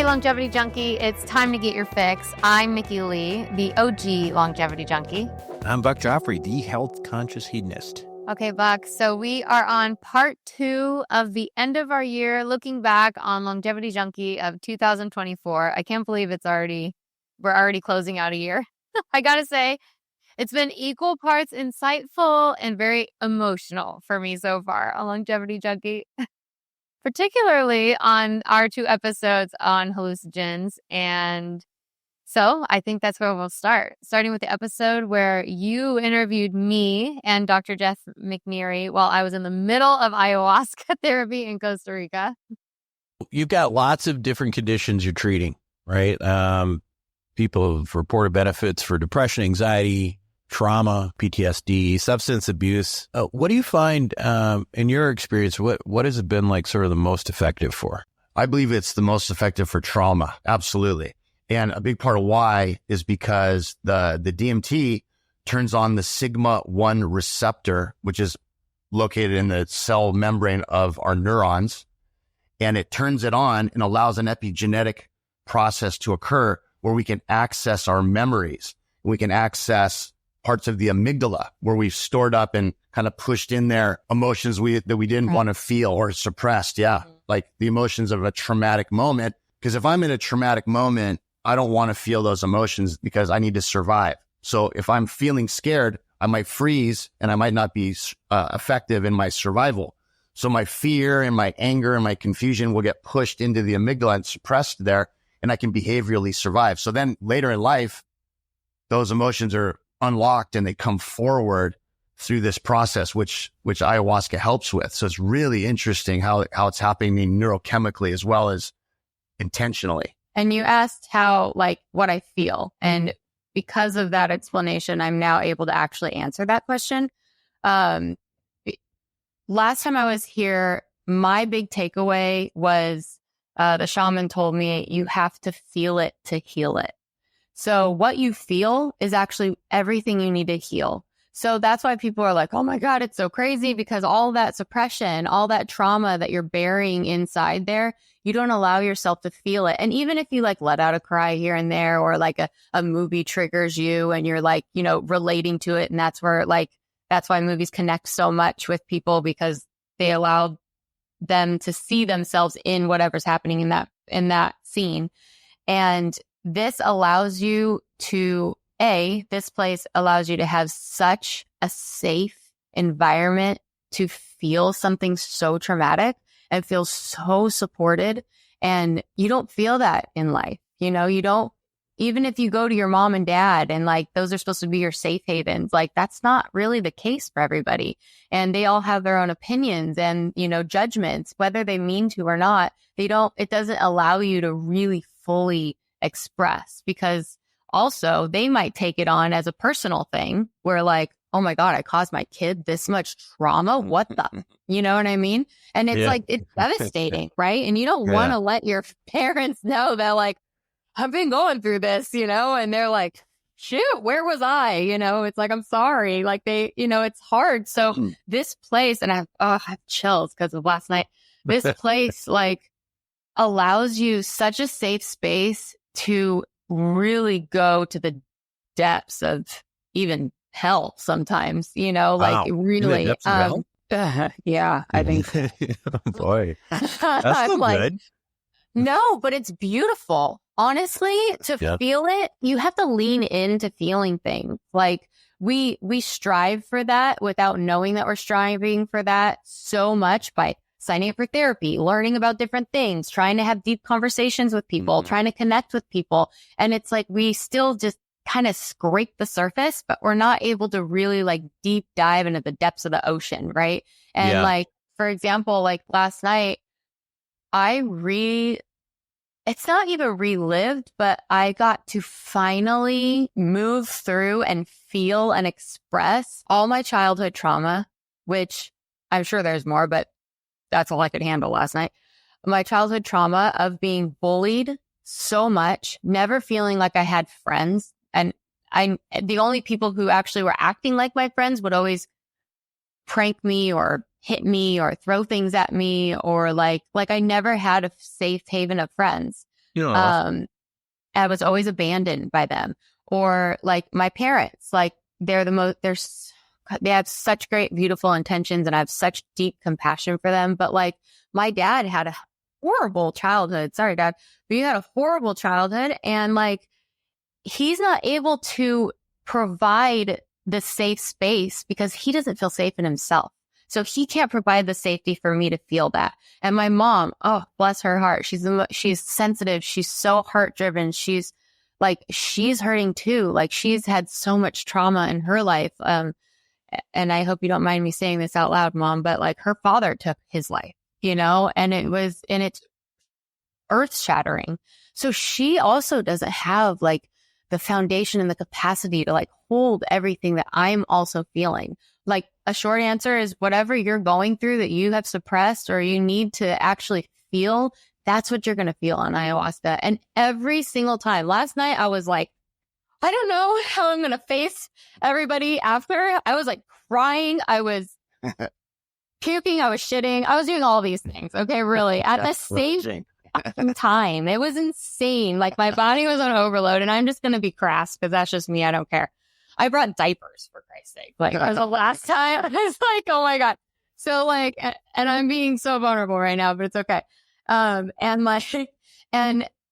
Longevity Junkie. It's time to get your fix. I'm Mickey Lee, the OG Longevity Junkie. I'm Buck Joffrey, the health conscious hedonist. Okay, Buck. So we are on part 2 of the end of our year, looking back on Longevity Junkie of 2024. I can't believe we're already closing out a year. I gotta say, it's been equal parts insightful and very emotional for me so far on Longevity Junkie. Particularly on our 2 episodes on hallucinogens. And so I think that's where we'll start, starting with the episode where you interviewed me and Dr. Jeff McNeary while I was in the middle of ayahuasca therapy in Costa Rica. You've got lots of different conditions you're treating, right? People have reported benefits for depression, anxiety, trauma, PTSD, substance abuse. What do you find in your experience? What has it been like sort of the most effective for? I believe it's the most effective for trauma. Absolutely. And a big part of why is because the DMT turns on the sigma-1 receptor, which is located in the cell membrane of our neurons. And it turns it on and allows an epigenetic process to occur where we can access our memories. We can access parts of the amygdala where we've stored up and kind of pushed in there emotions that we didn't want to feel or suppressed. Yeah. Like the emotions of a traumatic moment. Because if I'm in a traumatic moment, I don't want to feel those emotions because I need to survive. So if I'm feeling scared, I might freeze and I might not be effective in my survival. So my fear and my anger and my confusion will get pushed into the amygdala and suppressed there, and I can behaviorally survive. So then later in life, those emotions are unlocked and they come forward through this process, which ayahuasca helps with. So it's really interesting how it's happening neurochemically as well as intentionally. And you asked what I feel. And because of that explanation, I'm now able to actually answer that question. Last time I was here, my big takeaway was the shaman told me you have to feel it to heal it. So what you feel is actually everything you need to heal. So that's why people are like, oh my God, it's so crazy, because all that suppression, all that trauma that you're burying inside there, you don't allow yourself to feel it. And even if you let out a cry here and there, or a movie triggers you and you're relating to it. And that's where that's why movies connect so much with people, because they allow them to see themselves in whatever's happening in that scene. And this allows you to, this place allows you to have such a safe environment to feel something so traumatic and feel so supported. And you don't feel that in life. You don't, even if you go to your mom and dad and those are supposed to be your safe havens, that's not really the case for everybody. And they all have their own opinions and, judgments, whether they mean to or not. It doesn't allow you to really fully express, because also they might take it on as a personal thing where oh my God, I caused my kid this much trauma. What the, you know what I mean? And it's it's devastating, right? And you don't want to let your parents know that I've been going through this, and they're like, shoot, where was I? It's I'm sorry. It's hard. So this place, and I have chills because of last night. This place allows you such a safe space to really go to the depths of even hell sometimes, Wow. really. Yeah, I think. Boy, that's so good. No, but it's beautiful. Honestly, to feel it, you have to lean into feeling things. We strive for that without knowing that we're striving for that so much by signing up for therapy, learning about different things, trying to have deep conversations with people, trying to connect with people. And it's we still just kind of scrape the surface, but we're not able to really deep dive into the depths of the ocean. Right. And for example, last night, it's not even relived, but I got to finally move through and feel and express all my childhood trauma, which I'm sure there's more, but that's all I could handle last night. My childhood trauma of being bullied so much, never feeling like I had friends. And the only people who actually were acting like my friends would always prank me or hit me or throw things at me, or like I never had a safe haven of friends. I was always abandoned by them. Or like my parents, like they're the most, they have such great, beautiful intentions and I have such deep compassion for them. But like my dad had a horrible childhood. Sorry, Dad, but you had a horrible childhood and like he's not able to provide the safe space because he doesn't feel safe in himself. So he can't provide the safety for me to feel that. And my mom, oh, bless her heart. She's sensitive. She's so heart driven. She's hurting too. Like she's had so much trauma in her life. And I hope you don't mind me saying this out loud, Mom, but like her father took his life, and it's earth shattering. So she also doesn't have like the foundation and the capacity to like hold everything that I'm also feeling. Like a short answer is whatever you're going through that you have suppressed or you need to actually feel, that's what you're going to feel on ayahuasca. And every single time, last night I was like, I don't know how I'm going to face everybody after. I was like crying. I was puking. I was shitting. I was doing all these things. Okay. Really at the same time. It was insane. Like my body was on overload and I'm just going to be crass because that's just me. I don't care. I brought diapers for Christ's sake. Like the last time I was like, oh my God. So like, and I'm being so vulnerable right now, but it's okay. And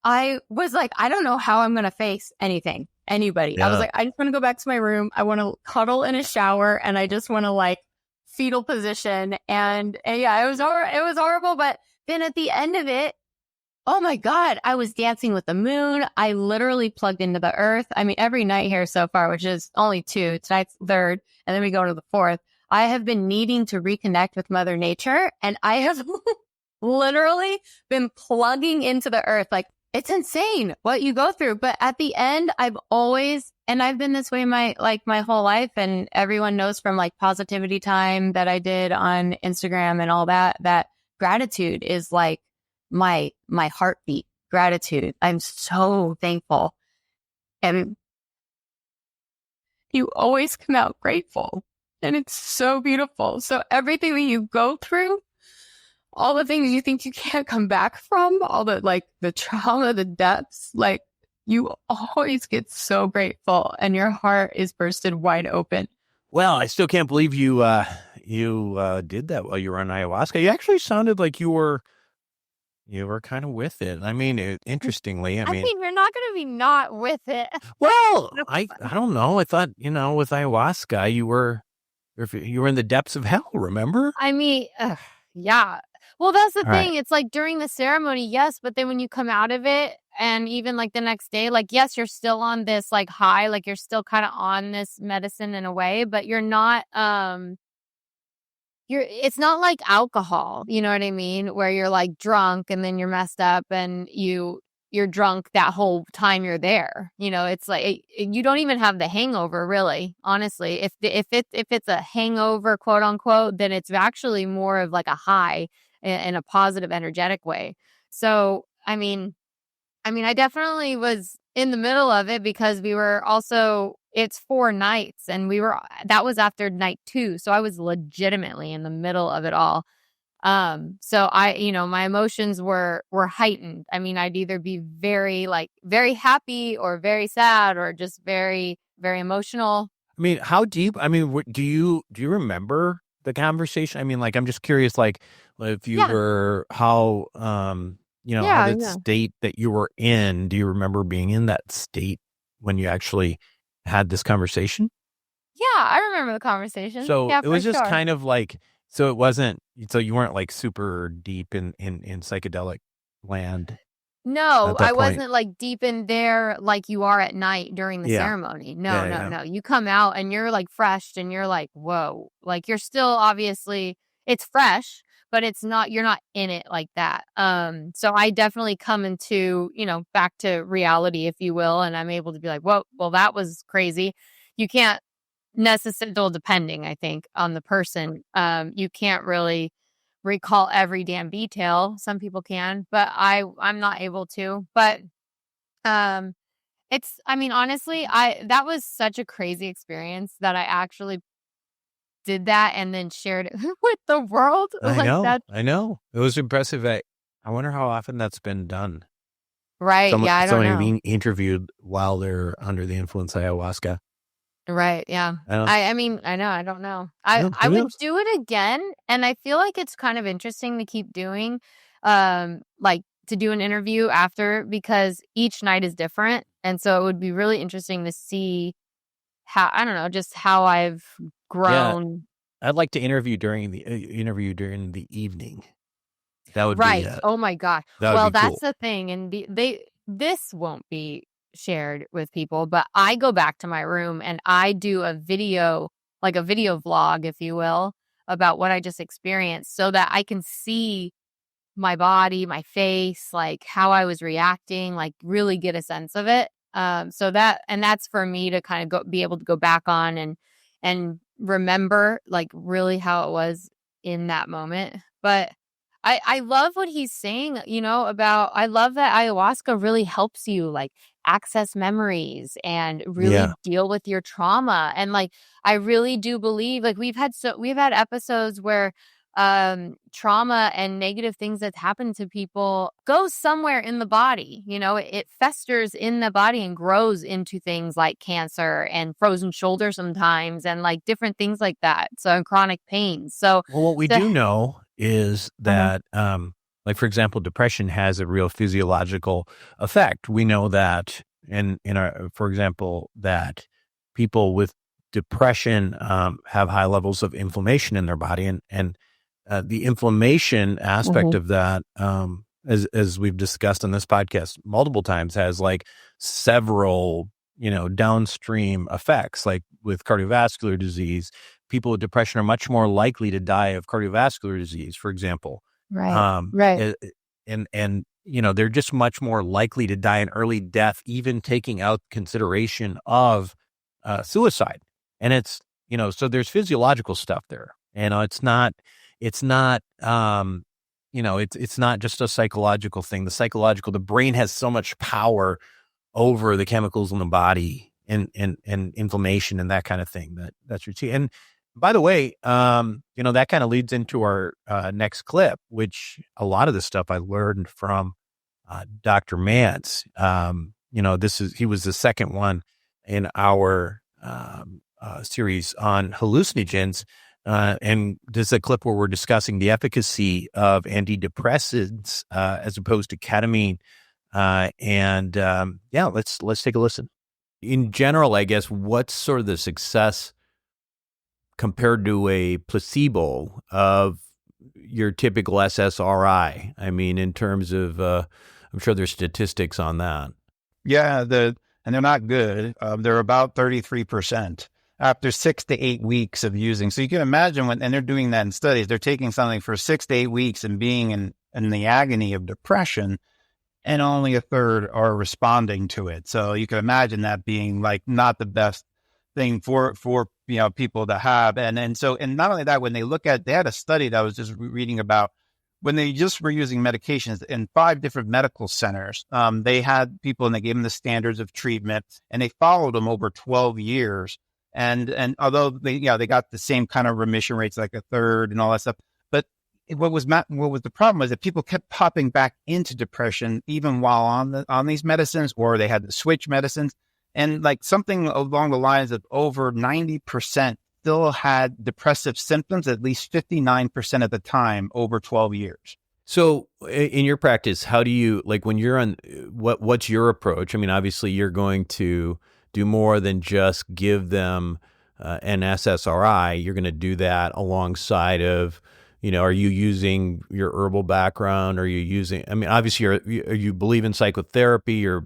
I was like, I don't know how I'm going to face anybody. Yeah. I was like, I just want to go back to my room. I want to cuddle in a shower and I just want to like fetal position. And yeah, it was horrible. But then at the end of it, oh my God, I was dancing with the moon. I literally plugged into the earth. I mean, every night here so far, which is only 2, tonight's 3rd, and then we go to the 4th. I have been needing to reconnect with Mother Nature and I have literally been plugging into the earth. Like it's insane what you go through. But at the end, I've been this way my whole life. And everyone knows from like Positivity Time that I did on Instagram and all that gratitude is like my heartbeat. Gratitude. I'm so thankful. And you always come out grateful. And it's so beautiful. So everything that you go through, all the things you think you can't come back from, all the like the trauma, the depths, like you always get so grateful and your heart is bursted wide open. Well, I still can't believe you did that while you were on ayahuasca. You actually sounded like you were kind of with it. I mean, interestingly, I mean, you're not going to be not with it. Well, I don't know. I thought, with ayahuasca, you were in the depths of hell, remember? I mean, yeah. Well, that's the thing. It's like during the ceremony, yes, but then when you come out of it and even like the next day, like, yes, you're still on this like high, like you're still kind of on this medicine in a way, but you're not, it's not like alcohol, you know what I mean? Where you're like drunk and then you're messed up and you're drunk that whole time you're there. It's like you don't even have the hangover, really. Honestly, if it's a hangover, quote unquote, then it's actually more of like a high in a positive, energetic way. So, I mean, I definitely was in the middle of it because we were also. It's 4 nights and that was after night 2. So I was legitimately in the middle of it all. So my emotions were heightened. I mean, I'd either be very happy or very sad or just very, very emotional. I mean, how deep? I mean, do you remember the conversation? I mean, like, I'm just curious, like, if you were, how, how the state that you were in, do you remember being in that state when you actually had this conversation? Yeah, I remember the conversation. So it was just kind of like, so you weren't like super deep in psychedelic land. No, I wasn't like deep in there like you are at night during the ceremony. No. You come out and you're like fresh and you're like, whoa, like you're still obviously it's fresh, but you're not in it like that. So I definitely come into, back to reality, if you will. And I'm able to be like, whoa, well, that was crazy. You can't necessarily, depending, I think, on the person, you can't really recall every damn detail. Some people can, but I'm not able to. But honestly, that was such a crazy experience that I actually did that and then shared it with the world. I know. It was impressive. I wonder how often that's been done. Right. Yeah, I don't Somebody know. being interviewed while they're under the influence of ayahuasca. Right. Yeah. I don't, I mean, I know. I don't know. I who I would knows? do it again, and I feel like it's kind of interesting to keep doing, like to do an interview after because each night is different, and so it would be really interesting to see how I don't know, just how I've Yeah, grown. I'd like to interview during the evening. That would be Right. Oh my God. that would Well, be that's cool. the thing, and this won't be shared with people, but I go back to my room and I do a video, like a video vlog, if you will, about what I just experienced, so that I can see my body, my face, like how I was reacting, like really get a sense of it. So that's for me to kind of be able to go back on and remember like really how it was in that moment. But I love what he's saying, about I love that ayahuasca really helps you like access memories and really Yeah. deal with your trauma. And like I really do believe like we've had episodes where trauma and negative things that happen to people goes somewhere in the body. It festers in the body and grows into things like cancer and frozen shoulder sometimes and like different things like that. So and chronic pain. So Well, what we the do know is uh that, like for example, depression has a real physiological effect. We know that, for example, that people with depression have high levels of inflammation in their body, and the inflammation aspect of that, as we've discussed on this podcast multiple times, has like several downstream effects. Like with cardiovascular disease, people with depression are much more likely to die of cardiovascular disease, for example. right, right. And they're just much more likely to die an early death, even taking out consideration of suicide. And so there's physiological stuff there. It's not it's not just a psychological thing. The brain has so much power over the chemicals in the body and inflammation and that kind of thing that's routine. And by the way, that kind of leads into our next clip, which a lot of this stuff I learned from Dr. Mance. He was the second one in our series on hallucinogens. And this is a clip where we're discussing the efficacy of antidepressants as opposed to ketamine. Let's take a listen. In general, I guess, what's sort of the success compared to a placebo of your typical SSRI? I mean, in terms of, I'm sure there's statistics on that. Yeah, and they're not good. They're about 33% after 6 to 8 weeks of using. So you can imagine and they're doing that in studies, they're taking something for 6 to 8 weeks and being in the agony of depression, and only a third are responding to it. So you can imagine that being like not the best thing for people to have. And not only that, when they had a study that I was just reading about, when they just were using medications in 5 different medical centers, they had people and they gave them the standards of treatment and they followed them over 12 years. And although they got the same kind of remission rates, like a third and all that stuff, but what was the problem was that people kept popping back into depression even while on these medicines, or they had to switch medicines, and like something along the lines of over 90% still had depressive symptoms at least 59% of the time over 12 years. So in your practice, how do you, like when you're on, what's your approach? I mean, obviously you're going to do more than just give them an SSRI. You're going to do that alongside of, are you using your herbal background? Are you using, I mean, obviously you believe in psychotherapy or,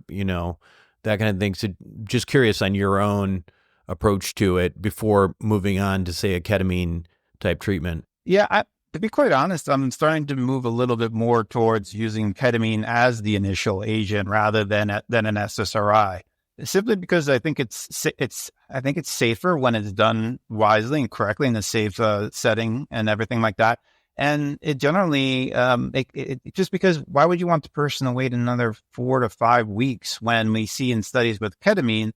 that kind of thing. So just curious on your own approach to it before moving on to, say, a ketamine type treatment. Yeah, to be quite honest, I'm starting to move a little bit more towards using ketamine as the initial agent rather than an SSRI, simply because I think it's safer when it's done wisely and correctly in a safe setting and everything like that. And it generally, just because why would you want the person to wait another 4 to 5 weeks when we see in studies with ketamine,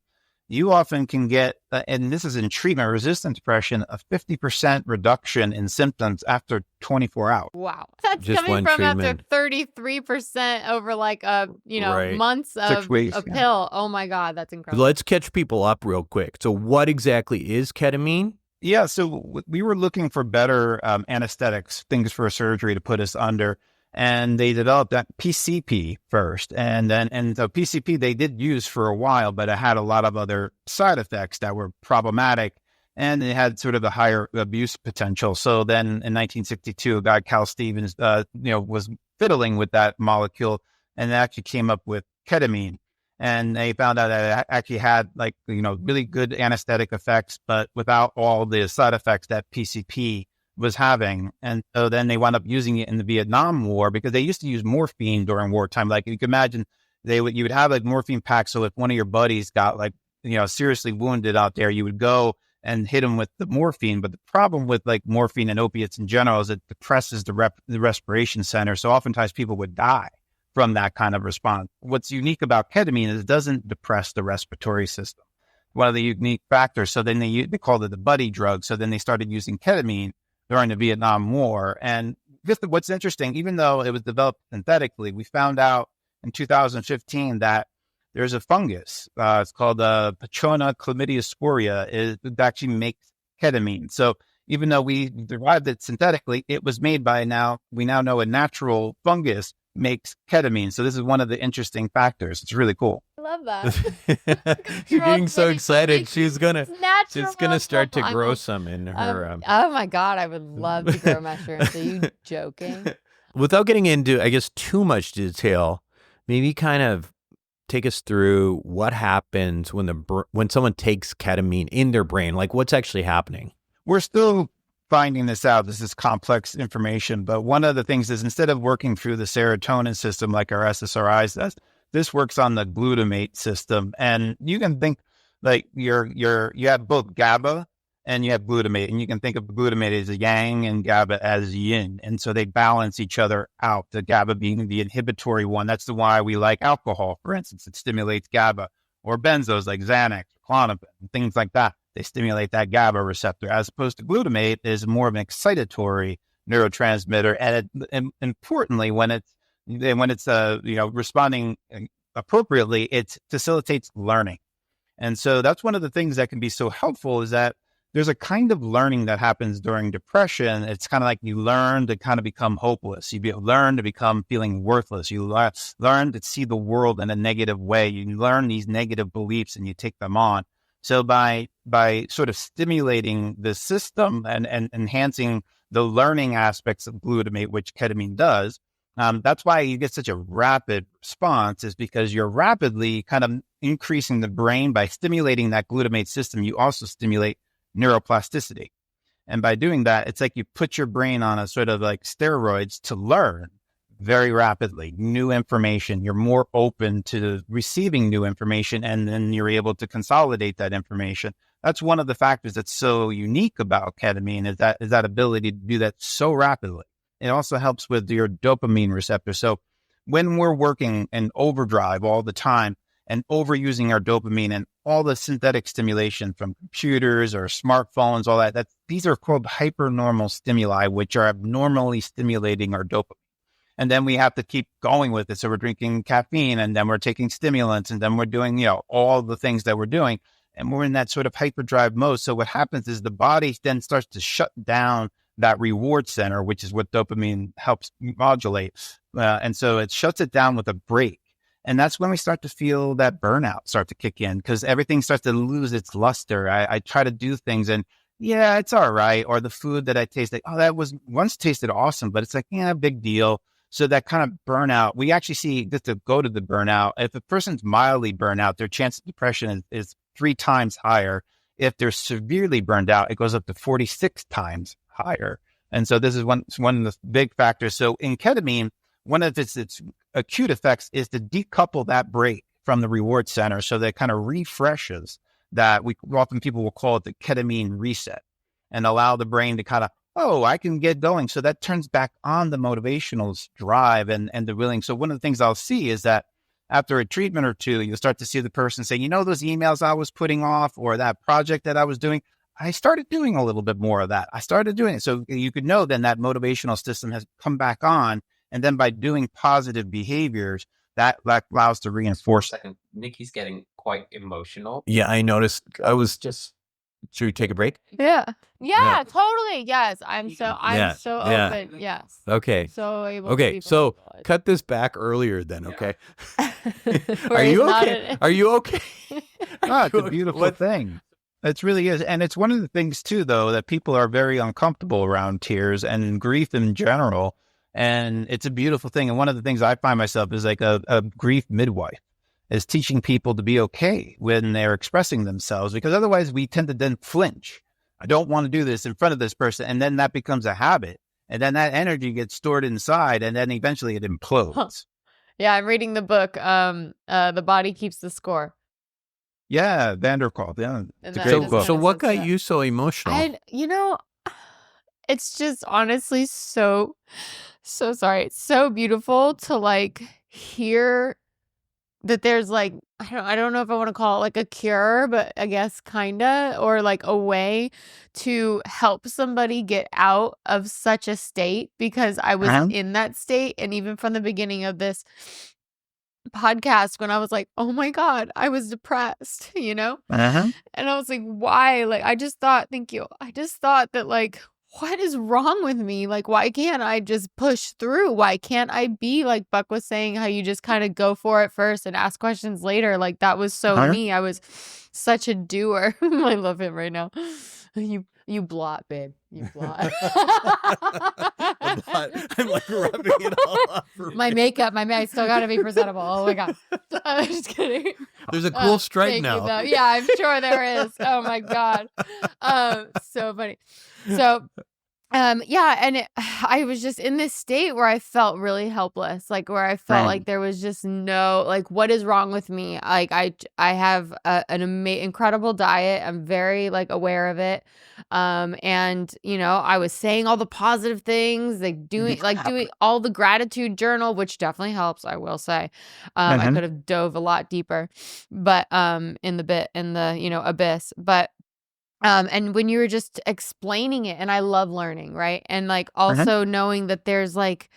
you often can get, and this is in treatment-resistant depression, a 50% reduction in symptoms after 24 hours. Wow. That's Just coming one from treatment. after 33% over like Right. months 6 of weeks, a yeah. pill. Oh my God, that's incredible. Let's catch people up real quick. So what exactly is ketamine? Yeah, so we were looking for better anesthetics, things for a surgery to put us under, and they developed that PCP first, and the PCP they did use for a while, but it had a lot of other side effects that were problematic, and it had sort of a higher abuse potential. So then in 1962, a guy, Cal Stevens, was fiddling with that molecule, and it actually came up with ketamine. And they found out that it actually had really good anesthetic effects, but without all the side effects that PCP was having. And so then they wound up using it in the Vietnam War because they used to use morphine during wartime. Like you can imagine you would have like morphine packs. So if one of your buddies got seriously wounded out there, you would go and hit him with the morphine. But the problem with like morphine and opiates in general is it depresses the respiration center. So oftentimes people would die from that kind of response. What's unique about ketamine is it doesn't depress the respiratory system. One of the unique factors. So then they called it the buddy drug. So then they started using ketamine during the Vietnam War. And just what's interesting, even though it was developed synthetically, we found out in 2015 that there's a fungus. It's called Patrona chlamydia it actually makes ketamine. So even though we derived it synthetically, it was made we now know a natural fungus makes ketamine. So this is one of the interesting factors. It's really cool. I love that. You're getting so excited. She's gonna start to natural. grow some in her. Oh my God, I would love to grow mushrooms. Are you joking? Without getting into, I guess, too much detail, maybe kind of take us through what happens when someone takes ketamine in their brain. Like what's actually happening? We're still finding this out. This is complex information, but one of the things is instead of working through the serotonin system like our SSRIs does, this works on the glutamate system. And you can think like you have both GABA and you have glutamate, and you can think of glutamate as a yang and GABA as yin. And so they balance each other out, the GABA being the inhibitory one. That's why we like alcohol, for instance. It stimulates GABA, or benzos like Xanax, Klonopin, things like that. They stimulate that GABA receptor, as opposed to glutamate is more of an excitatory neurotransmitter. And importantly, when it's responding appropriately, it facilitates learning. And so that's one of the things that can be so helpful is that there's a kind of learning that happens during depression. It's kind of like you learn to kind of become hopeless. You learn to become feeling worthless. You learn to see the world in a negative way. You learn these negative beliefs and you take them on. So by sort of stimulating the system and enhancing the learning aspects of glutamate, which ketamine does, that's why you get such a rapid response, is because you're rapidly kind of increasing the brain. By stimulating that glutamate system, you also stimulate neuroplasticity. And by doing that, it's like you put your brain on a sort of like steroids to learn very rapidly new information. You're more open to receiving new information, and then you're able to consolidate that information. That's one of the factors that's so unique about ketamine is that ability to do that so rapidly. It also helps with your dopamine receptor. So when we're working in overdrive all the time and overusing our dopamine and all the synthetic stimulation from computers or smartphones, all that, these are called hypernormal stimuli, which are abnormally stimulating our dopamine. And then we have to keep going with it. So we're drinking caffeine, and then we're taking stimulants, and then we're doing, all the things that we're doing. And we're in that sort of hyperdrive mode. So what happens is the body then starts to shut down that reward center, which is what dopamine helps modulate. And so it shuts it down with a break. And that's when we start to feel that burnout start to kick in, because everything starts to lose its luster. I try to do things and yeah, it's all right. Or the food that I taste, like, oh, that was once tasted awesome, but it's like, yeah, big deal. So that kind of burnout, we actually see, just to go to the burnout, if a person's mildly burned out, their chance of depression is 3 times higher. If they're severely burned out, it goes up to 46 times higher. And so this is one of the big factors. So in ketamine, one of its acute effects is to decouple that break from the reward center, so that it kind of refreshes that. Often people will call it the ketamine reset, and allow the brain to kind of, oh, I can get going. So that turns back on the motivational drive and the willing. So one of the things I'll see is that after a treatment or two, you'll start to see the person say, those emails I was putting off or that project that I was doing, I started doing a little bit more of that. I started doing it. So you could know then that motivational system has come back on. And then by doing positive behaviors, that allows to reinforce. Second, Nikki's getting quite emotional. Yeah, I noticed. I was just. Should we take a break? Yeah. Yeah, totally. Yes. I'm Yeah, so yeah. open. Yes. Okay. So able to Okay. be So vulnerable. cut this back earlier then. Okay. Where Are he's you not okay? in- Are you okay? Oh, it's a beautiful thing. It really is. And it's one of the things too, though, that people are very uncomfortable around tears and grief in general. And it's a beautiful thing. And one of the things I find myself is like a grief midwife, is teaching people to be okay when they're expressing themselves, because otherwise we tend to then flinch. I don't want to do this in front of this person. And then that becomes a habit. And then that energy gets stored inside, and then eventually it implodes. Yeah, I'm reading the book. The Body Keeps the Score. Yeah, Vanderkolk. Yeah, And it's a that great just book. So kinda what sets got up. you so emotional? It's just honestly so sorry. It's so beautiful to like hear that there's like, I don't know if I want to call it like a cure, but I guess kinda, or like a way to help somebody get out of such a state, because I was Uh-huh. in that state. And even from the beginning of this podcast, when I was like, oh my God, I was depressed, Uh-huh. And I was like, why? Like, I just thought, thank you. I just thought that, like, what is wrong with me? Like, why can't I just push through? Why can't I be like Buck was saying, how you just kind of go for it first and ask questions later? Like, that was so Uh-huh. me. I was such a doer. I love him right now. You blot, babe. You blot. I'm like rubbing it all over. My makeup, I still gotta be presentable. Oh my God. I'm just kidding. There's a cool stripe Thank you, now. though. Yeah, I'm sure there is. Oh my God. So funny. So yeah, and I was just in this state where I felt really helpless, like where I felt Right. like there was just no, like, what is wrong with me? Like I have an incredible diet. I'm very like aware of it. And I was saying all the positive things, like doing all the gratitude journal, which definitely helps, I will say. I Mhm. could have dove a lot deeper, but in the abyss, but and when you were just explaining it, and I love learning, right? And like also knowing that there's like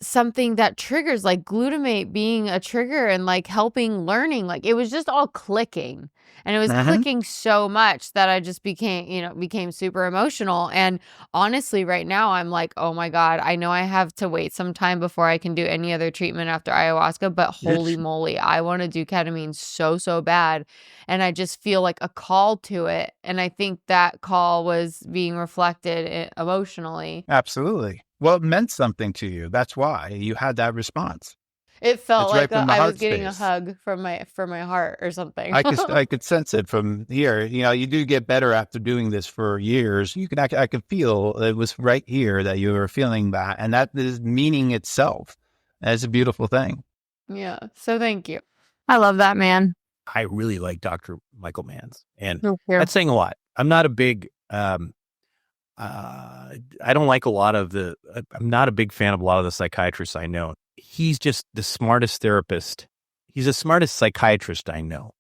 something that triggers, like glutamate being a trigger and like helping learning, like it was just all clicking, and it was clicking so much that I just became super emotional. And honestly, right now I'm like, oh my God, I know I have to wait some time before I can do any other treatment after ayahuasca, but holy moly, I want to do ketamine so bad. And I just feel like a call to it. And I think that call was being reflected emotionally. Absolutely. Well, it meant something to you. That's why you had that response. It felt It's right like from the I was heart getting a space. hug from my heart or something. I could sense it from here. You do get better after doing this for years. I could feel it was right here that you were feeling that, and that is meaning itself. That's a beautiful thing. Yeah. So thank you. I love that, man. I really like Dr. Michael Manns, and Thank you. that's saying a lot. I'm not a big, I don't like a lot of I'm not a big fan of a lot of the psychiatrists I know. He's just the smartest therapist. He's the smartest psychiatrist I know.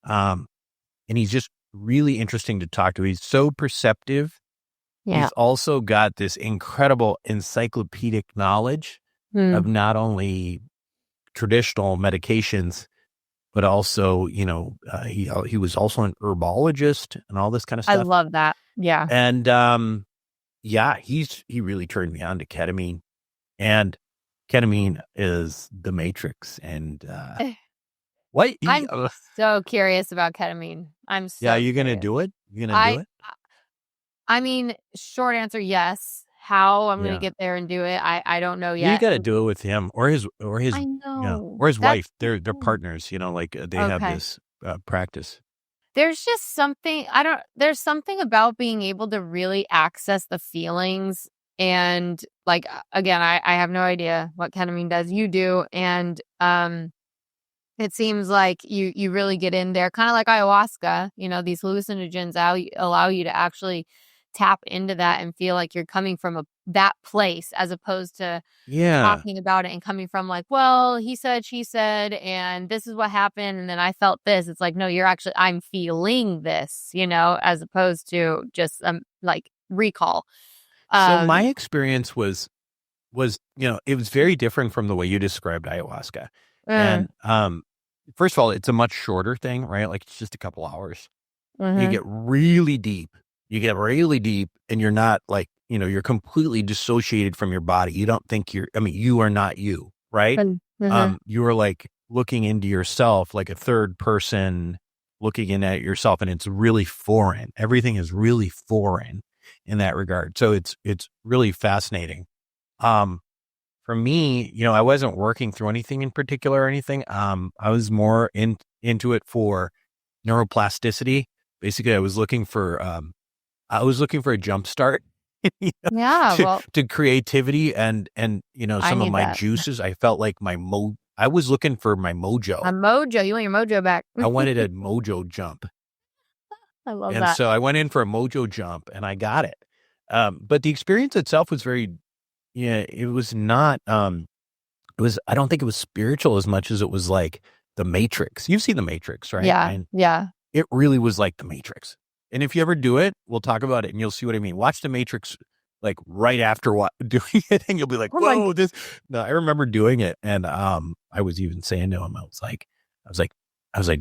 And he's just really interesting to talk to. He's so perceptive. Yeah. He's also got this incredible encyclopedic knowledge of not only traditional medications, but also, he was also an herbologist and all this kind of I stuff. love that. Yeah. And he really turned me on to ketamine, and ketamine is the matrix. And what? I'm so curious about ketamine. I'm so Yeah, you're gonna curious. do it? You're gonna do it? I mean, short answer, yes. How I'm Yeah. gonna get there and do it, I don't know You yet. got to do it with him or his I know. or his That's wife. They're the thing. partners. They have Okay. this practice. There's just something there's something about being able to really access the feelings, and like again, I have no idea what ketamine does. You do, and it seems like you really get in there, kind of like ayahuasca. These hallucinogens allow you to actually tap into that and feel like you're coming from that place as opposed to Yeah. talking about it and coming from like, well, he said, she said, and this is what happened. And then I felt this. It's like, no, I'm feeling this, as opposed to just like recall. So my experience was, it was very different from the way you described ayahuasca. And first of all, it's a much shorter thing, right? Like it's just a couple hours. You get really deep. And you're not like, you're completely dissociated from your body. You don't think you are not you, right? You are like looking into yourself, like a third person looking in at yourself, and it's really foreign. Everything is really foreign in that regard. So it's really fascinating. For me, I wasn't working through anything in particular or anything. I was more into it for neuroplasticity. Basically, I was looking for a jump start to creativity and some of my juices. I felt like I was looking for my mojo. A mojo. You want your mojo back. I wanted a mojo jump. I love and that. So I went in for a mojo jump and I got it. But the experience itself was it was not, I don't think it was spiritual as much as it was like the Matrix. You've seen the Matrix, right? Yeah. It really was like the Matrix. And if you ever do it, we'll talk about it and you'll see what I mean. Watch the Matrix like right after doing it and you'll be like, whoa, I remember doing it. And I was even saying to him, I was like,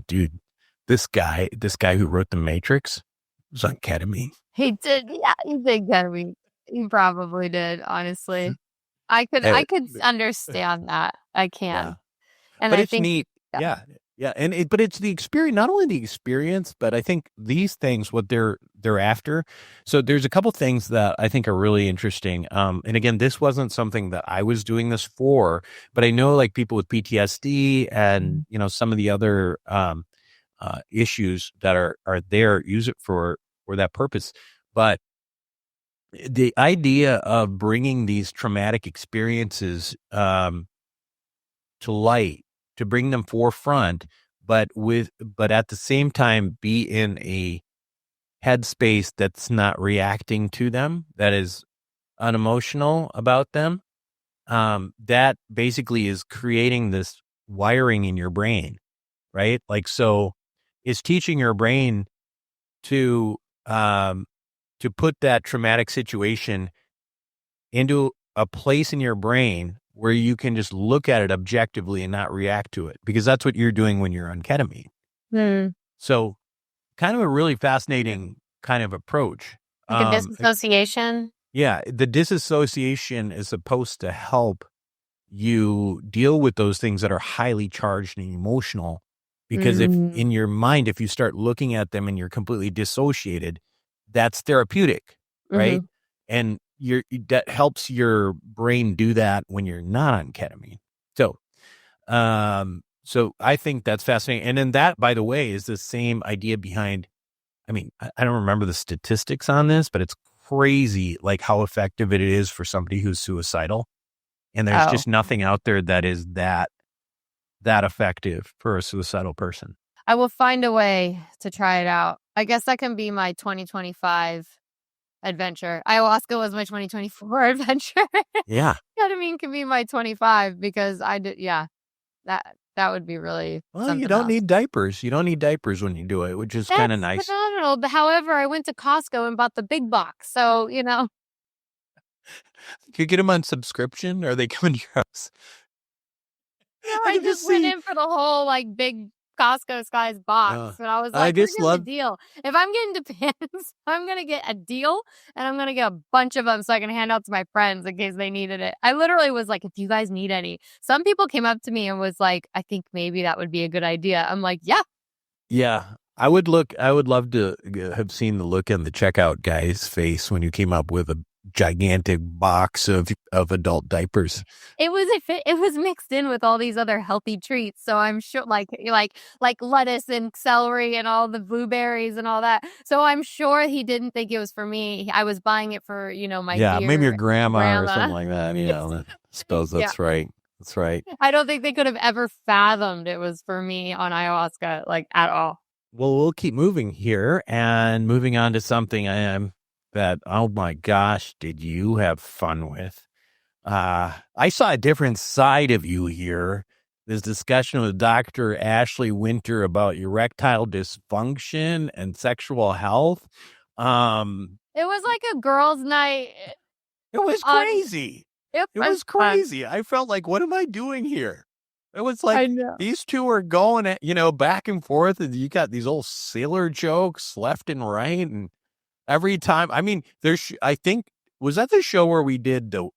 dude, this guy who wrote the Matrix was on ketamine. He did. Yeah, he did ketamine. He probably did, honestly. I could understand that. I can. Yeah. And but I it's think neat. Yeah. But it's the experience, not only the experience, but I think these things, what they're after. So there's a couple things that I think are really interesting. And again, this wasn't something that I was doing this for, but I know like people with PTSD and, some of the other issues that are there use it for that purpose. But the idea of bringing these traumatic experiences to light, to bring them forefront, but at the same time be in a headspace that's not reacting to them, that is unemotional about them, that basically is creating this wiring in your brain, right? Like, so it's teaching your brain to put that traumatic situation into a place in your brain where you can just look at it objectively and not react to it, because that's what you're doing when you're on ketamine. So kind of a really fascinating kind of approach. like a disassociation. Yeah. The disassociation is supposed to help you deal with those things that are highly charged and emotional, because if in your mind, if you start looking at them and you're completely dissociated, that's therapeutic, right? And that helps your brain do that when you're not on ketamine. So, so I think that's fascinating. And then that, by the way, is the same idea behind, I don't remember the statistics on this, but it's crazy, like how effective it is for somebody who's suicidal. And there's just nothing out there that is that effective for a suicidal person. I will find a way to try it out. I guess that can be my 2025 adventure. Ayahuasca was my 2024 adventure. Yeah. Ketamine can be my 25 because I did. Yeah, that would be really. Well, you don't need diapers. You don't need diapers when you do it, which is kind of nice. Phenomenal. But however, I went to Costco and bought the big box, so Could you get them on subscription, or are they coming to your house? I just went in for the whole like big Costco size box, and I was like, "We're getting a deal. If I'm getting Depends, I'm gonna get a deal, and I'm gonna get a bunch of them so I can hand out to my friends in case they needed it." I literally was like, "If you guys need any," some people came up to me and was like, "I think maybe that would be a good idea." I'm like, "Yeah." I would love to have seen the look on the checkout guy's face when you came up with a gigantic box of adult diapers. It was mixed in with all these other healthy treats, so I'm sure like lettuce and celery and all the blueberries and all that. So I'm sure he didn't think it was for me. I was buying it for my dear maybe your grandma or something like that. I suppose that's right. That's right. I don't think they could have ever fathomed it was for me on ayahuasca, like at all. Well, we'll keep moving here and moving on to something I am that, oh my gosh, did you have fun with? I saw a different side of you here. This discussion with Dr. Ashley Winter about erectile dysfunction and sexual health. It was like a girls' night. It was crazy. It was fun. crazy. I felt like, what am I doing here? It was I like know. these two are going, back and forth, and you got these old sailor jokes left and right, and every time. I mean, I think, was that the show where we did the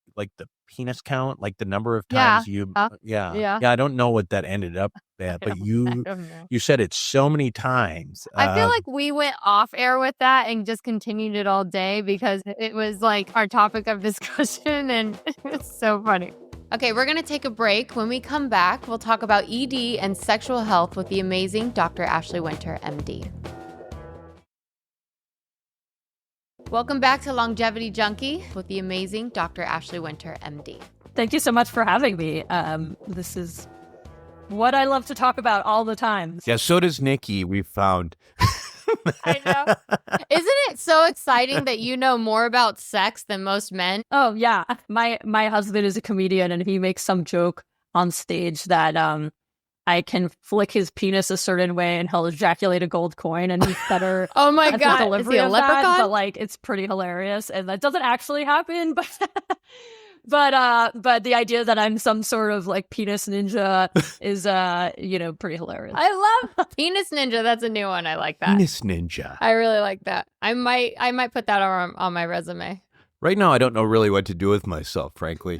penis count, like the number of times Yeah. I don't know what that ended up at, but I you don't know. you said it so many times. I feel like we went off air with that and just continued it all day because it was like our topic of discussion, and it's so funny. Okay, we're going to take a break. When we come back, we'll talk about ED and sexual health with the amazing Dr. Ashley Winter, MD. Welcome back to Longevity Junkie with the amazing Dr. Ashley Winter, MD. Thank you so much for having me. This is what I love to talk about all the time. yeah, so does Nikki. We found. I know. Isn't it so exciting that you know more about sex than most men? Oh yeah, my husband is a comedian, and he makes some joke on stage that I can flick his penis a certain way and he'll ejaculate a gold coin, and he's better. Oh my at the God. Is delivery he a of that, leprechaun? but like it's pretty hilarious, and that doesn't actually happen. But the idea that I'm some sort of like penis ninja is pretty hilarious. I love Penis Ninja. That's a new one. I like that. Penis ninja. I really like that. I might put that on my resume. Right now, I don't know really what to do with myself, frankly.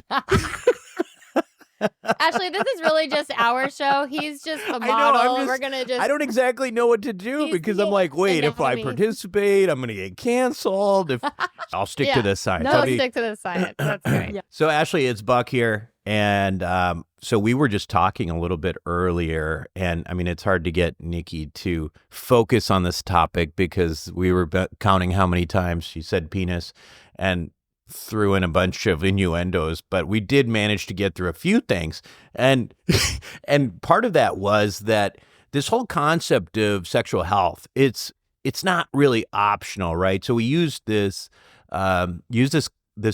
Actually, this is really just our show. He's just the I know, model. We're gonna just. I don't exactly know what to do He's because the I'm like, wait, if I anatomy. participate, I'm going to get canceled. I'll stick to this side. No, Tell me- stick to the science. That's great. Yeah. So, Ashley, it's Buck here. And so we were just talking a little bit earlier. And I mean, it's hard to get Nikki to focus on this topic because we were counting how many times she said penis and threw in a bunch of innuendos, but we did manage to get through a few things. And and part of that was that this whole concept of sexual health, it's not really optional, right? So we use this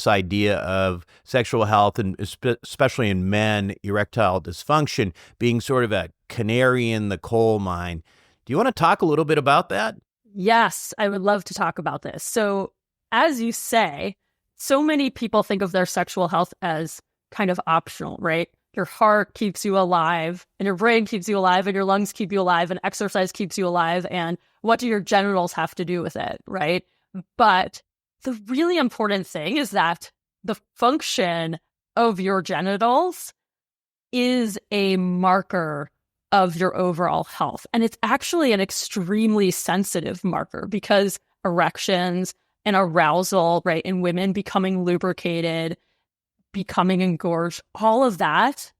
idea of sexual health, and especially in men, erectile dysfunction being sort of a canary in the coal mine. Do you want to talk a little bit about that? Yes, I would love to talk about this. So, as you say, so many people think of their sexual health as kind of optional, right? Your heart keeps you alive, and your brain keeps you alive, and your lungs keep you alive, and exercise keeps you alive. And what do your genitals have to do with it, right? But the really important thing is that the function of your genitals is a marker of your overall health. And it's actually an extremely sensitive marker because erections and arousal, right, in women becoming lubricated, becoming engorged, all of that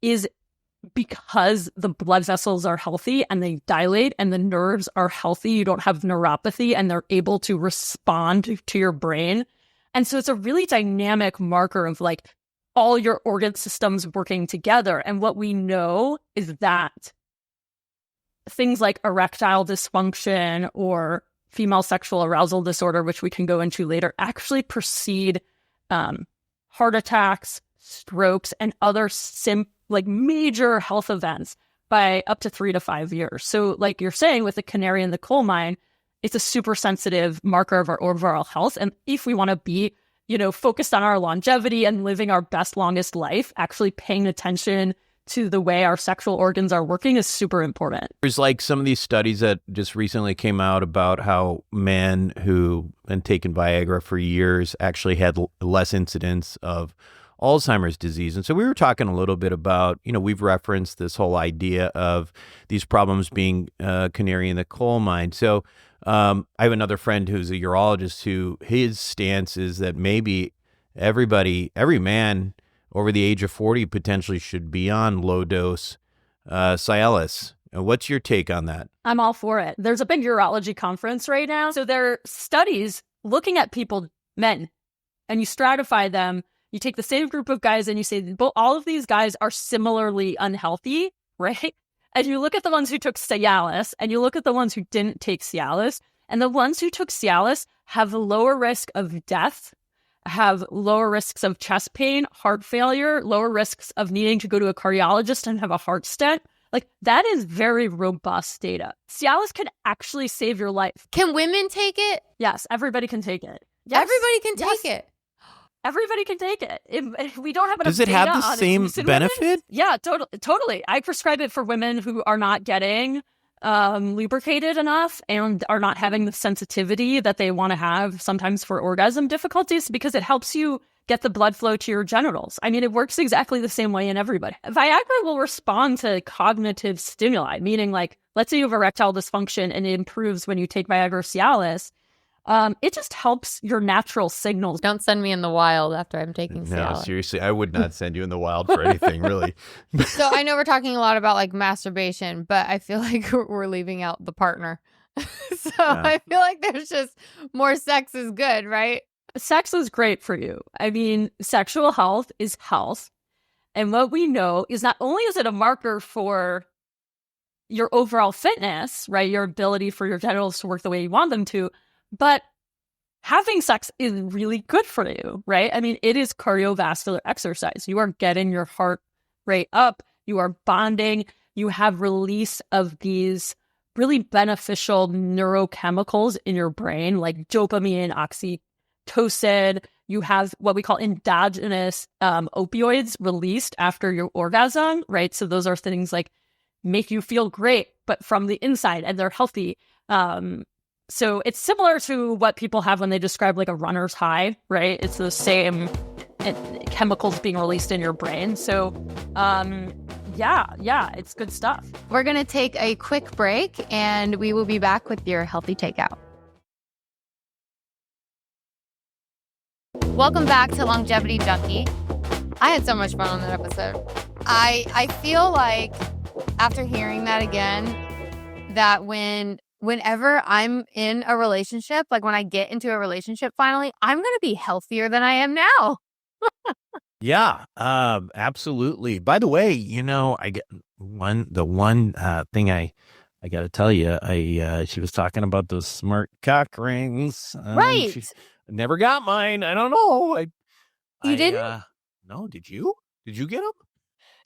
is because the blood vessels are healthy and they dilate and the nerves are healthy. You don't have neuropathy and they're able to respond to your brain. And so it's a really dynamic marker of like all your organ systems working together. And what we know is that things like erectile dysfunction or female sexual arousal disorder, which we can go into later, actually precede heart attacks, strokes, and other major health events by up to 3 to 5 years. So like you're saying with the canary in the coal mine, it's a super sensitive marker of our overall health. And if we want to be, focused on our longevity and living our best, longest life, actually paying attention to the way our sexual organs are working is super important. There's like some of these studies that just recently came out about how men who had taken Viagra for years actually had less incidence of Alzheimer's disease. And so we were talking a little bit about, we've referenced this whole idea of these problems being canary in the coal mine. So I have another friend who's a urologist who his stance is that maybe every man over the age of 40 potentially should be on low-dose Cialis. What's your take on that? I'm all for it. There's a big urology conference right now. So there are studies looking at people, men, and you stratify them. You take the same group of guys and you say, all of these guys are similarly unhealthy, right? And you look at the ones who took Cialis and you look at the ones who didn't take Cialis, And the ones who took Cialis have a lower risk of death, have lower risks of chest pain, heart failure, lower risks of needing to go to a cardiologist and have a heart stent. Like, that is very robust data. Cialis can actually save your life. Can women take it? Yes, everybody can take it. Yes, Everybody can yes. take it. Everybody can take it. If we don't have enough Does it have data the on same its use in women, benefit? yeah, totally. I prescribe it for women who are not getting lubricated enough and are not having the sensitivity that they want to have sometimes for orgasm difficulties, because it helps you get the blood flow to your genitals. I mean, it works exactly the same way in everybody. Viagra will respond to cognitive stimuli, meaning like, let's say you have erectile dysfunction and it improves when you take Viagra or Cialis. It just helps your natural signals. Don't send me in the wild after I'm taking No, Cialis. seriously, I would not send you in the wild for anything, really. So I know we're talking a lot about like masturbation, but I feel like we're leaving out the partner. So I feel like there's just more sex is good, right? Sex is great for you. I mean, sexual health is health. And what we know is not only is it a marker for your overall fitness, right? Your ability for your genitals to work the way you want them to, but having sex is really good for you, right? I mean, it is cardiovascular exercise. You are getting your heart rate up. You are bonding. You have release of these really beneficial neurochemicals in your brain, like dopamine, oxytocin. You have what we call endogenous opioids released after your orgasm, right? So those are things like make you feel great, but from the inside, and they're healthy. So it's similar to what people have when they describe like a runner's high, right? It's the same chemicals being released in your brain. So, yeah, it's good stuff. We're going to take a quick break and we will be back with your healthy takeout. Welcome back to Longevity Junkie. I had so much fun on that episode. I feel like after hearing that again, that whenever I'm in a relationship, like when I get into a relationship finally, I'm going to be healthier than I am now. Yeah, absolutely. By the way, I get the one thing I got to tell you, she was talking about those smart cock rings. Right. She never got mine. I don't know. You didn't? No, did you? Did you get them?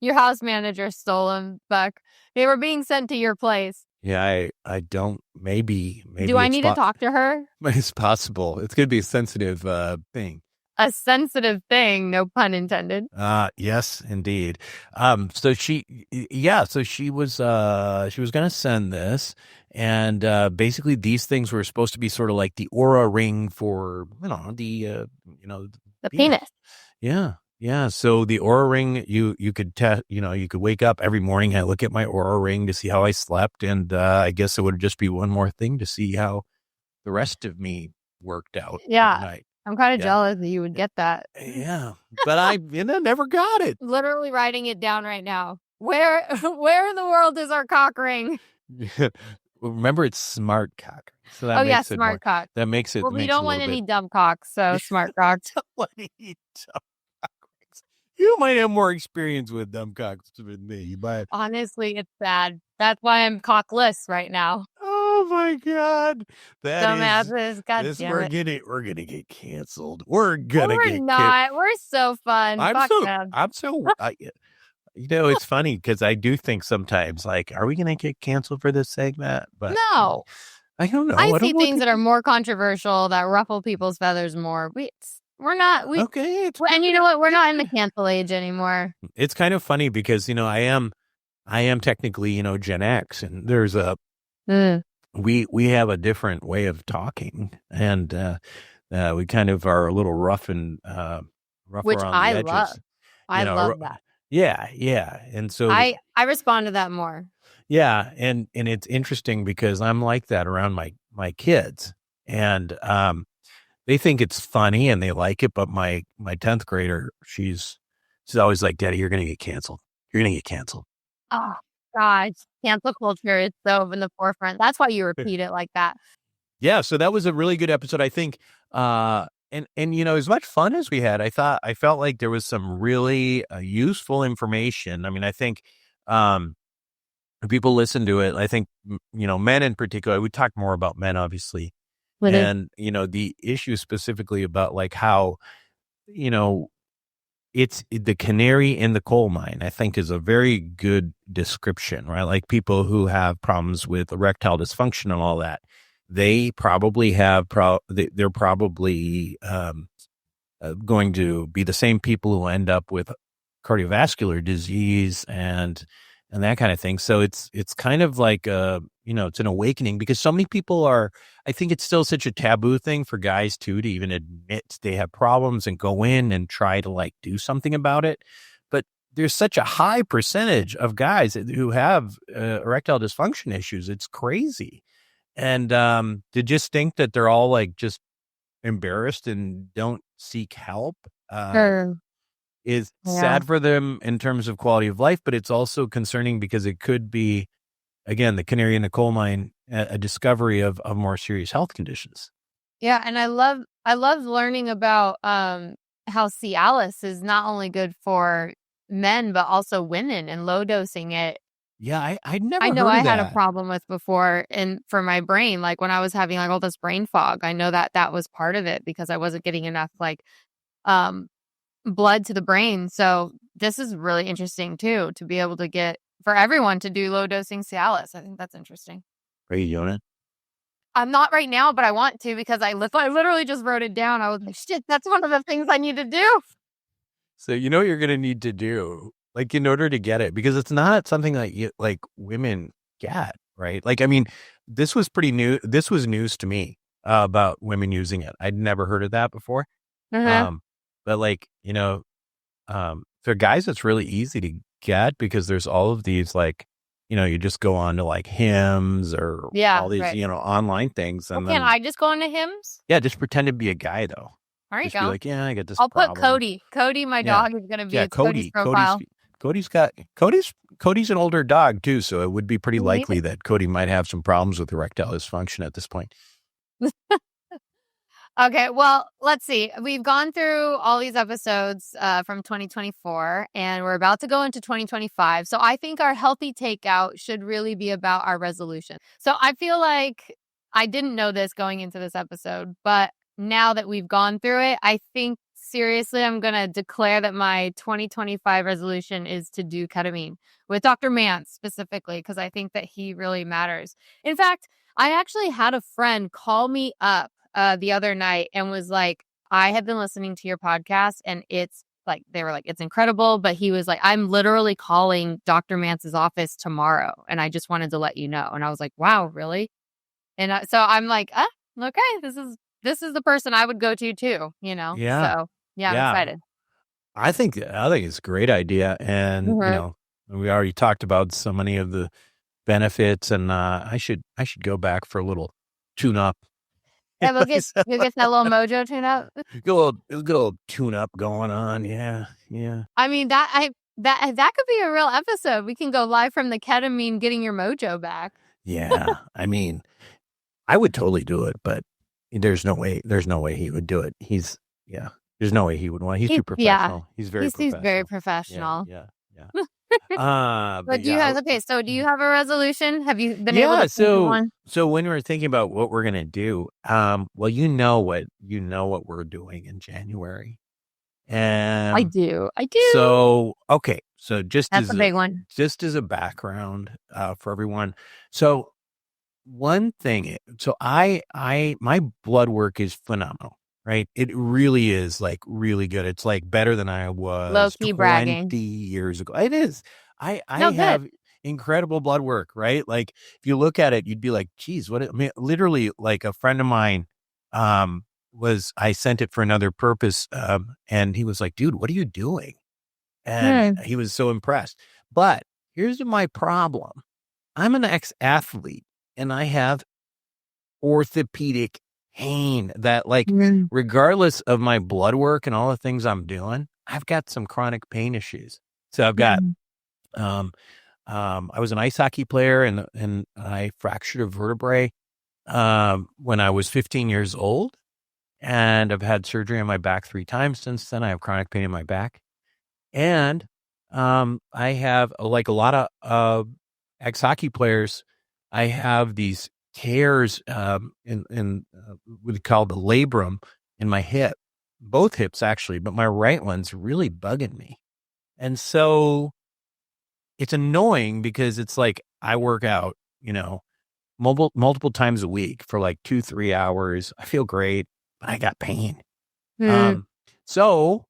Your house manager stole them, Buck. They were being sent to your place. Yeah, I don't. Maybe. Do I need to talk to her? It's possible. It's going to be a sensitive thing. A sensitive thing, no pun intended. Yes, indeed. So she was going to send this, and basically these things were supposed to be sort of like the Oura ring for the penis. Yeah. So the Oura ring, you could you could wake up every morning and look at my Oura ring to see how I slept, and I guess it would just be one more thing to see how the rest of me worked out. Yeah. At night. I'm kind of jealous that you would get that. Yeah, but I never got it. Literally writing it down right now. Where in the world is our cock ring? Remember, it's smart cock. So that makes it smart cock. That makes it. Well, we makes don't want any dumb cocks, so smart cocks. Don't want any dumb cocks. You might have more experience with dumb cocks than me, but honestly, it's sad. That's why I'm cockless right now. Oh my God, dumbasses! God damn it. We're gonna get canceled. We're not. We're so fun. It's funny because I do think sometimes, like, are we going to get canceled for this segment? But no, I don't know. I see things that are more controversial that ruffle people's feathers more. We're not. Okay. And you know what? We're not in the cancel age anymore. It's kind of funny because I am technically Gen X, and there's we have a different way of talking, and we kind of are a little rough and rough which around I the edges. love. I love that. Yeah. And so I respond to that more. Yeah. And it's interesting because I'm like that around my kids, and they think it's funny and they like it. But my 10th grader, she's always like, Daddy, you're going to get canceled. You're going to get canceled. Oh gosh. Cancel culture is so in the forefront. That's why you repeat it like that. Yeah. So that was a really good episode. I think, And as much fun as we had, I felt like there was some really useful information. I mean, I think people listen to it. I think, men in particular, we talk more about men, obviously. With it. And, the issue specifically about like how, it's the canary in the coal mine, I think is a very good description, right? Like people who have problems with erectile dysfunction and all that, they probably have, they're probably going to be the same people who end up with cardiovascular disease and that kind of thing. So it's kind of like it's an awakening because so many people I think it's still such a taboo thing for guys too to even admit they have problems and go in and try to like do something about it. But there's such a high percentage of guys who have erectile dysfunction issues. It's crazy. And to just think that they're all like just embarrassed and don't seek help is sad for them in terms of quality of life, but it's also concerning because it could be, again, the canary in the coal mine, a discovery of more serious health conditions. Yeah, and I love learning about how Cialis is not only good for men but also women, and low dosing it. Yeah, I'd never. I know heard I of had a that. problem with before, and for my brain, like when I was having like all this brain fog, I know that was part of it because I wasn't getting enough like blood to the brain. So this is really interesting too, to be able to get for everyone to do low dosing Cialis. I think that's interesting. Are you doing it? I'm not right now, but I want to because I literally just wrote it down. I was like, shit, that's one of the things I need to do. So what you're going to need to do, like in order to get it, because it's not something that like women get, right? Like, I mean, this was pretty new. This was news to me about women using it. I'd never heard of that before. But like, for guys, it's really easy to get because there's all of these like, you just go on to like Hims or all these, right. Online things. And Can I just go into Hims? Yeah, just pretend to be a guy though. There you Just go. be like, yeah, I get this I'll problem. put Cody. Cody, my dog, is going to be Cody's profile. Cody's an older dog too, so it would be pretty Maybe. likely that Cody might have some problems with erectile dysfunction at this point. Okay, well, let's see. We've gone through all these episodes from 2024, and we're about to go into 2025. So I think our healthy takeout should really be about our resolution. So I feel like I didn't know this going into this episode, but now that we've gone through it, I think seriously, I'm going to declare that my 2025 resolution is to do ketamine with Dr. Mance specifically, because I think that he really matters. In fact, I actually had a friend call me up the other night and was like, I have been listening to your podcast and it's like, they were like, it's incredible. But he was like, I'm literally calling Dr. Mance's office tomorrow. And I just wanted to let you know. And I was like, wow, really? And so I'm like, okay, this is the person I would go to too, Yeah. So yeah, I'm excited. I think it's a great idea. And, we already talked about so many of the benefits and I should go back for a little tune up. Yeah, we'll get that little mojo tune up. Good little tune up going on. Yeah. I mean, that could be a real episode. We can go live from the ketamine, getting your mojo back. Yeah. I mean, I would totally do it, but there's no way he would do it. There's no way he would want. He's too professional. He's very professional. He's very professional. Yeah. But do you have so do you have a resolution? Have you been able to think of one? So when we're thinking about what we're gonna do, well, you know what we're doing in January. And I do. So okay. So That's a big one. Just as a background for everyone. So one thing, so my blood work is phenomenal. Right. It really is like really good. It's like better than I was low-key 20 bragging. years ago. It is. I have incredible blood work, right? Like if you look at it, you'd be like, geez, literally like a friend of mine I sent it for another purpose. And he was like, dude, what are you doing? And he was so impressed. But here's my problem. I'm an ex-athlete and I have orthopedic pain that like regardless of my blood work and all the things I'm doing, I've got some chronic pain issues. So I've got I was an ice hockey player and I fractured a vertebrae when I was 15 years old, and I've had surgery on my back 3 times since then. I have chronic pain in my back, and I have like a lot of ex-hockey players, I have these tears in what we call the labrum in my hip, both hips actually, but my right one's really bugging me. And so it's annoying because it's like I work out, multiple times a week for like 2-3 hours. I feel great, but I got pain. So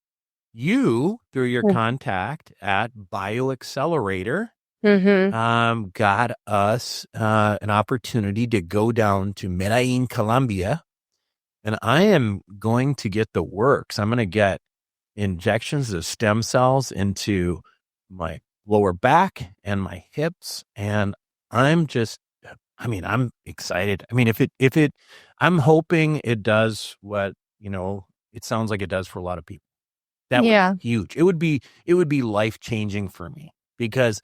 you, through your contact at BioAccelerator, got us an opportunity to go down to Medellin, Colombia, and I am going to get the works. I'm going to get injections of stem cells into my lower back and my hips, and I'm excited. I mean, I'm hoping it does what, it sounds like it does for a lot of people. That would be huge. It would be life-changing for me because,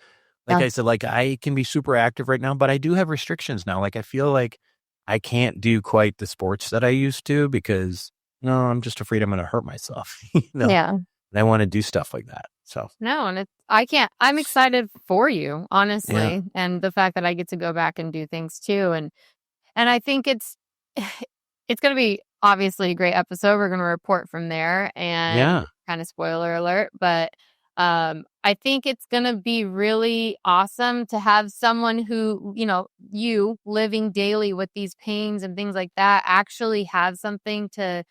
like I said, like I can be super active right now, but I do have restrictions now. Like I feel like I can't do quite the sports that I used to because I'm just afraid I'm going to hurt myself. Yeah. And I want to do stuff like that. So no, and I'm excited for you, honestly. And the fact that I get to go back and do things too. And I think it's going to be obviously a great episode. We're going to report from there and kind of spoiler alert, but I think it's going to be really awesome to have someone who, you living daily with these pains and things like that actually have something to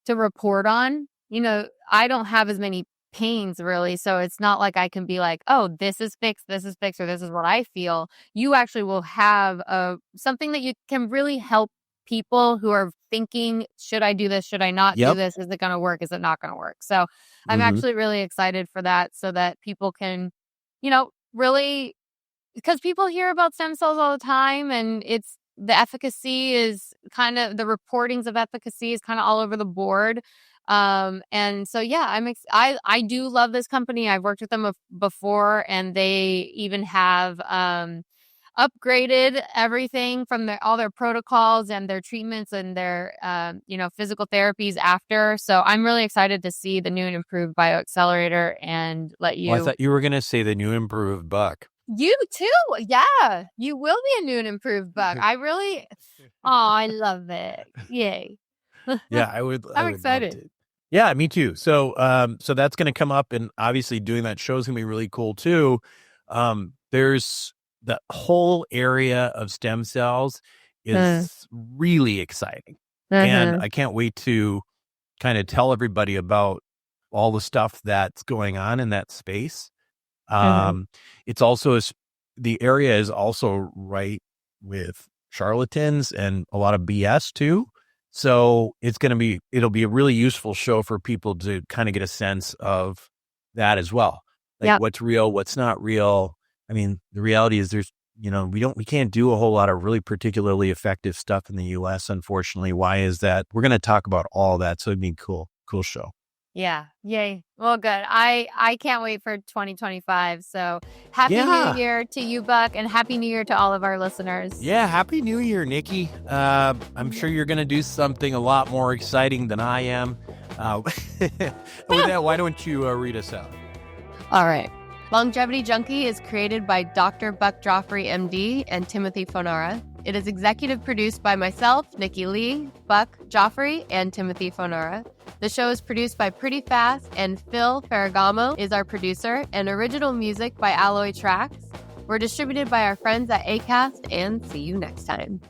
report on. I don't have as many pains really, so it's not like I can be like, oh, this is fixed, or this is what I feel. You actually will have something that you can really help people who are thinking, should I do this? Should I not do this? Is it going to work? Is it not going to work? So I'm actually really excited for that so that people can, really, because people hear about stem cells all the time and the efficacy is kind of, the reportings of efficacy is kind of all over the board. And so, I do love this company. I've worked with them before, and they even have, upgraded everything from all their protocols and their treatments and their, physical therapies after. So I'm really excited to see the new and improved BioAccelerator and let you. Well, I thought you were going to say the new and improved Buck. You too. Yeah. You will be a new and improved Buck. I love it. Yay. Yeah, I would. I'm excited. Yeah, me too. So that's going to come up, and obviously doing that show is going to be really cool too. There's the whole area of stem cells is really exciting. And I can't wait to kind of tell everybody about all the stuff that's going on in that space. It's also, the area is also right with charlatans and a lot of BS too. So it'll be a really useful show for people to kind of get a sense of that as well. Like what's real, what's not real. I mean, the reality is we can't do a whole lot of really particularly effective stuff in the US, unfortunately. Why is that? We're going to talk about all that. So it'd be cool show. Yeah. Yay. Well, good. I can't wait for 2025. So happy New Year to you, Buck, and happy New Year to all of our listeners. Yeah. Happy New Year, Nikki. I'm sure you're going to do something a lot more exciting than I am. With that, why don't you read us out? All right. Longevity Junkie is created by Dr. Buck Joffrey, MD, and Timothy Fonara. It is executive produced by myself, Nikki Lee, Buck Joffrey, and Timothy Fonara. The show is produced by Pretty Fast, and Phil Ferragamo is our producer, and original music by Alloy Tracks. We're distributed by our friends at Acast, and see you next time.